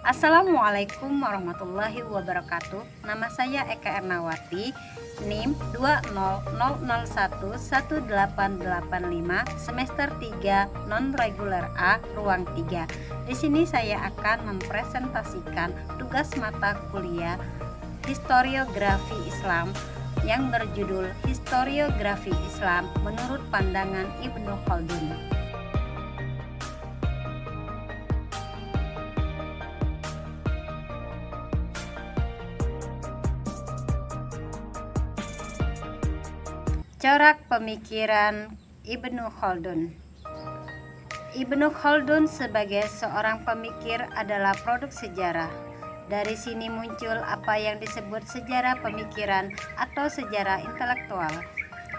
Assalamualaikum warahmatullahi wabarakatuh. Nama saya Eka Ernawati, NIM 200011885, semester 3 non-reguler A, ruang 3. Di sini saya akan mempresentasikan tugas mata kuliah Historiografi Islam yang berjudul Historiografi Islam menurut pandangan Ibnu Khaldun. Corak pemikiran Ibnu Khaldun. Ibnu Khaldun sebagai seorang pemikir adalah produk sejarah. Dari sini muncul apa yang disebut sejarah pemikiran atau sejarah intelektual.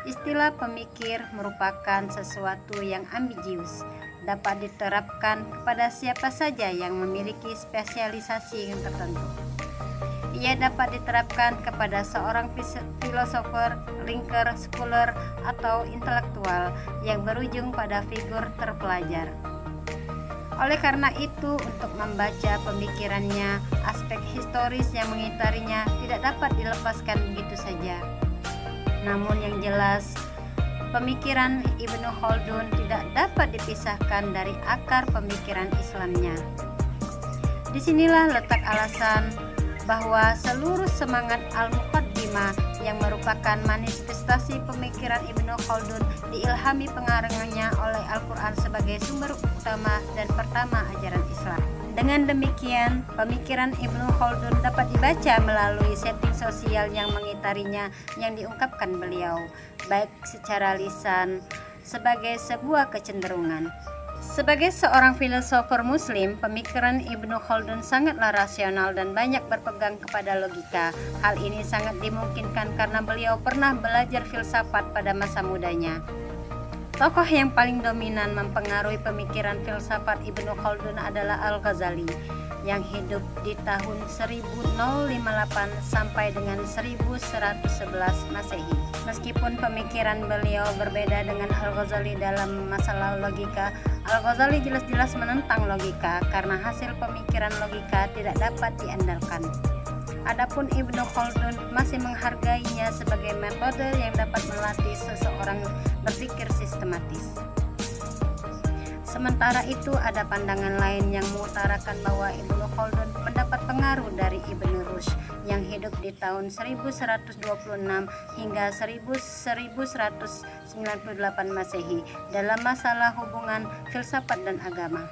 Istilah pemikir merupakan sesuatu yang ambigius, dapat diterapkan kepada siapa saja yang memiliki spesialisasi yang tertentu. Ia dapat diterapkan kepada seorang filosofer, thinker, scholar, atau intelektual yang berujung pada figur terpelajar. Oleh karena itu, untuk membaca pemikirannya, aspek historis yang mengitarinya tidak dapat dilepaskan begitu saja. Namun yang jelas, pemikiran Ibnu Khaldun tidak dapat dipisahkan dari akar pemikiran Islamnya. Disinilah letak alasan bahwa seluruh semangat Al-Muqaddimah yang merupakan manifestasi pemikiran Ibnu Khaldun diilhami pengaruhnya oleh Al-Quran sebagai sumber utama dan pertama ajaran Islam. Dengan demikian, pemikiran Ibnu Khaldun dapat dibaca melalui setting sosial yang mengitarinya yang diungkapkan beliau, baik secara lisan sebagai sebuah kecenderungan. Sebagai seorang filosofer muslim, pemikiran Ibnu Khaldun sangatlah rasional dan banyak berpegang kepada logika. Hal ini sangat dimungkinkan karena beliau pernah belajar filsafat pada masa mudanya. Tokoh yang paling dominan mempengaruhi pemikiran filsafat Ibnu Khaldun adalah Al-Ghazali yang hidup di tahun 1058 sampai dengan 1111 Masehi. Meskipun pemikiran beliau berbeda dengan Al-Ghazali dalam masalah logika, Al-Ghazali jelas-jelas menentang logika karena hasil pemikiran logika tidak dapat diandalkan. Adapun Ibnu Khaldun masih menghargainya sebagai metode yang dapat melatih seseorang berpikir sistematis. Sementara itu, ada pandangan lain yang mengutarakan bahwa Ibnu Khaldun mendapat pengaruh dari Ibnu Rushd yang hidup di tahun 1126 hingga 1198 Masehi dalam masalah hubungan filsafat dan agama.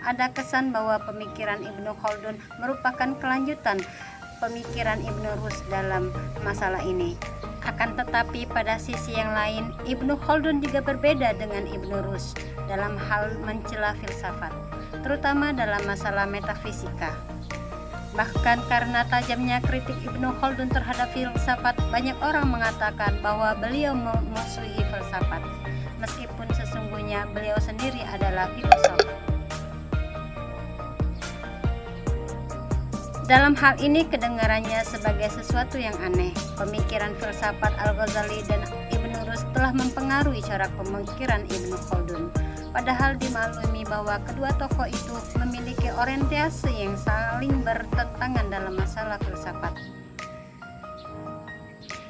Ada kesan bahwa pemikiran Ibnu Khaldun merupakan kelanjutan pemikiran Ibnu Rushd dalam masalah ini. Akan tetapi pada sisi yang lain, Ibnu Khaldun juga berbeda dengan Ibnu Rushd dalam hal mencela filsafat, terutama dalam masalah metafisika. Bahkan karena tajamnya kritik Ibnu Khaldun terhadap filsafat, banyak orang mengatakan bahwa beliau memusuhi filsafat, meskipun sesungguhnya beliau sendiri adalah filosof. Dalam hal ini kedengarannya sebagai sesuatu yang aneh. Pemikiran filsafat Al-Ghazali dan Ibnu Rushd telah mempengaruhi corak pemikiran Ibnu Khaldun. Padahal dimaklumi bahwa kedua tokoh itu memiliki orientasi yang saling bertentangan dalam masalah filsafat.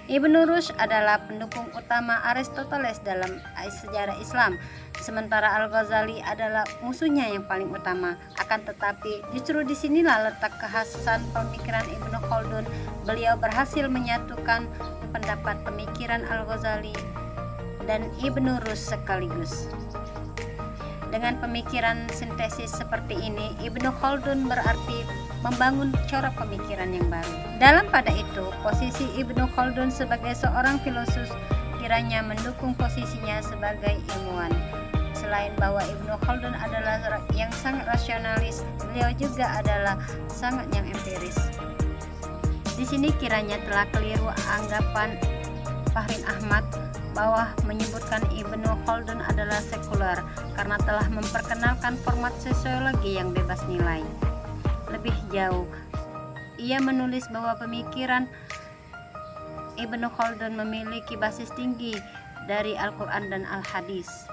Ibnu Rushd adalah pendukung utama Aristoteles dalam sejarah Islam, sementara Al-Ghazali adalah musuhnya yang paling utama. Akan tetapi, justru disinilah letak kekhasan pemikiran Ibnu Khaldun. Beliau berhasil menyatukan pendapat pemikiran Al-Ghazali dan Ibnu Rushd sekaligus. Dengan pemikiran sintesis seperti ini, Ibnu Khaldun berarti membangun corak pemikiran yang baru. Dalam pada itu, posisi Ibnu Khaldun sebagai seorang filosof kiranya mendukung posisinya sebagai ilmuwan. Selain bahwa Ibnu Khaldun adalah yang sangat rasionalis, beliau juga adalah sangat yang empiris. Di sini kiranya telah keliru anggapan Fahrin Ahmad bahwa menyebutkan Ibnu Khaldun adalah sekuler karena telah memperkenalkan format sosiologi yang bebas nilai. Lebih jauh, ia menulis bahwa pemikiran Ibnu Khaldun memiliki basis tinggi dari Al-Quran dan Al-Hadis.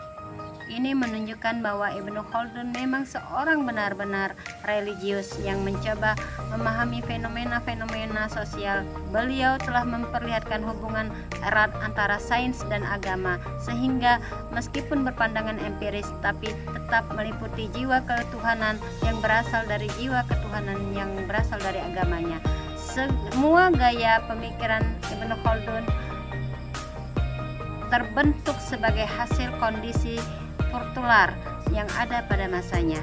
Ini menunjukkan bahwa Ibnu Khaldun memang seorang benar-benar religius yang mencoba memahami fenomena-fenomena sosial. Beliau telah memperlihatkan hubungan erat antara sains dan agama, sehingga meskipun berpandangan empiris tapi tetap meliputi jiwa ketuhanan yang berasal dari jiwa ketuhanan yang berasal dari agamanya. Semua gaya pemikiran Ibnu Khaldun terbentuk sebagai hasil kondisi kultural yang ada pada masanya.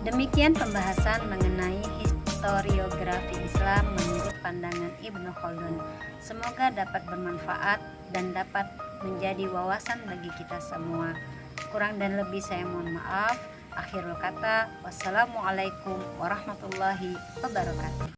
Demikian pembahasan mengenai historiografi Islam menurut pandangan Ibnu Khaldun. Semoga dapat bermanfaat dan dapat menjadi wawasan bagi kita semua. Kurang dan lebih saya mohon maaf. Akhirul kata, wassalamualaikum warahmatullahi wabarakatuh.